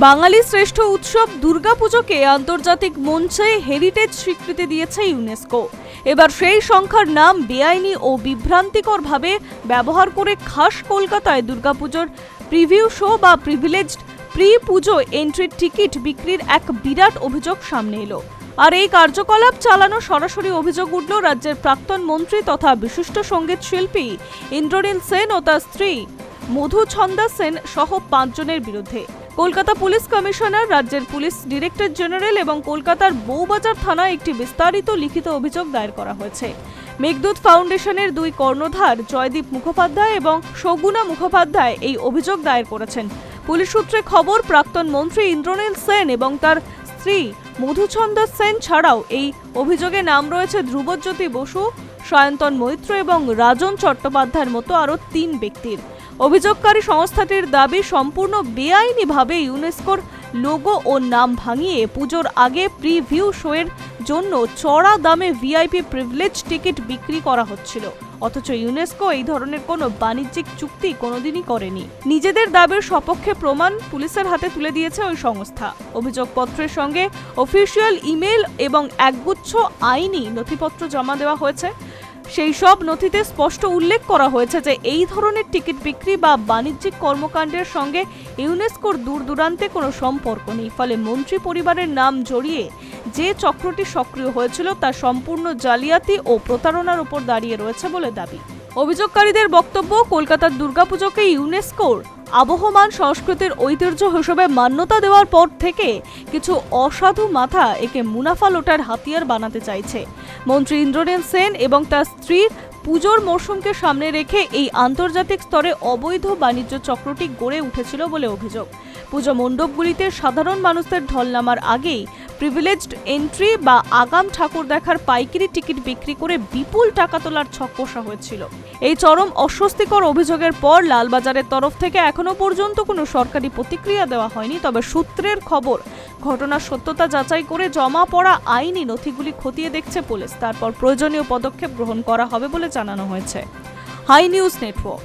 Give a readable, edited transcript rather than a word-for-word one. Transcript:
বাঙালি শ্রেষ্ঠ উৎসব দুর্গাপুজোকে আন্তর্জাতিক মঞ্চে হেরিটেজ স্বীকৃতি দিয়েছে ইউনেস্কো। এবার সেই সংখ্যার নাম বেআইনি ও বিভ্রান্তিকরভাবে ব্যবহার করে খাস কলকাতায় দুর্গাপুজোর প্রিভিউ শো বা প্রিভিলেজড প্রি পুজো এন্ট্রি টিকিট বিক্রির এক বিরাট অভিযোগ সামনে এলো। আর এই কার্যকলাপ চালানো সরাসরি অভিযোগ উঠল রাজ্যের প্রাক্তন মন্ত্রী তথা বিশিষ্ট সঙ্গীত শিল্পী ইন্দ্রনীল সেন ও তার স্ত্রী মধুছন্দা সেন সহ 5 জনের বিরুদ্ধে। কলকাতা পুলিশ কমিশনার, রাজ্যের পুলিশ ডিরেক্টর জেনারেল এবং কলকাতার বউবাজার থানায় একটি বিস্তারিত লিখিত অভিযোগ দায়ের করা হয়েছে। মেঘদূত ফাউন্ডেশনের 2 কর্ণধার জয়দীপ মুখোপাধ্যায় এবং সগুনা মুখোপাধ্যায় এই অভিযোগ দায়ের করেছেন। পুলিশ সূত্রে খবর, প্রাক্তন মন্ত্রী ইন্দ্রনীল সেন এবং তার স্ত্রী মধুছন্দা সেন ছাড়াও এই অভিযোগে নাম রয়েছে ধ্রুবজ্যোতি বসু, সায়ন্তন মৈত্র এবং রাজন চট্টোপাধ্যায়ের মতো আরও 3 ব্যক্তির। অভিযোগকারী সংস্থাটির দাবি, সম্পূর্ণ বেআইনিভাবে ইউনেস্কোর লোগো ও নাম ভাঙিয়ে পুজোর আগে প্রিভিউ শোয়ের জন্য চড়া দামে ভিআইপি প্রিভিলেজ টিকিট বিক্রি করা হচ্ছিল, অথচ ইউনেস্কো এই ধরনের কোনো বাণিজ্যিক চুক্তি কোনোদিনই করেনি। নিজেদের দাবির সপক্ষে প্রমাণ পুলিশের হাতে তুলে দিয়েছে ওই সংস্থা। অভিযোগপত্রের সঙ্গে অফিসিয়াল ইমেল এবং একগুচ্ছ আইনি নথিপত্র জমা দেওয়া হয়েছে। সেই সব নথিতে স্পষ্ট উল্লেখ করা হয়েছে যে এই ধরনের টিকিট বিক্রি বা বাণিজ্যিক কর্মকাণ্ডের সঙ্গে ইউনেস্কোর দূর দূরান্তে কোনো সম্পর্ক নেই। ফলে মন্ত্রী পরিবারের নাম জড়িয়ে যে চক্রটি সক্রিয় হয়েছিল তা সম্পূর্ণ জালিয়াতি ও প্রতারণার উপর দাঁড়িয়ে রয়েছে বলে দাবি। অভিযোগকারীদের বক্তব্য, কলকাতার দুর্গাপুজোকে ইউনেস্কোর আবহমান সংস্কৃতির ঐতিহ্য হিসেবে মান্যতা দেওয়ার পর থেকে কিছু অসাধু মাথা একে মুনাফা লোটার হাতিয়ার বানাতে চাইছে। মন্ত্রী ইন্দ্রনীল সেন এবং তার স্ত্রীর পুজোর মরশুমকে সামনে রেখে এই আন্তর্জাতিক স্তরে অবৈধ বাণিজ্য চক্রটি গড়ে উঠেছিল বলে অভিযোগ। পুজো মণ্ডপগুলিতে সাধারণ মানুষদের ঢল নামার আগেই প্রিভিলেজড এন্ট্রি বা আগাম ঠাকুর দেখার পাইকারি টিকিট বিক্রি করে বিপুল টাকা তোলার ছক কষা হয়েছিল। এই চরম অস্বস্তিকর অভিযোগের পর লালবাজারের তরফ থেকে এখনো পর্যন্ত কোনো সরকারি প্রতিক্রিয়া দেওয়া হয়নি। তবে সূত্রের খবর, ঘটনার সত্যতা যাচাই করে জমা পড়া আইনি নথিগুলি খতিয়ে দেখছে পুলিশ। তারপর প্রয়োজনীয় পদক্ষেপ গ্রহণ করা হবে বলে জানানো হয়েছে। Hi News network.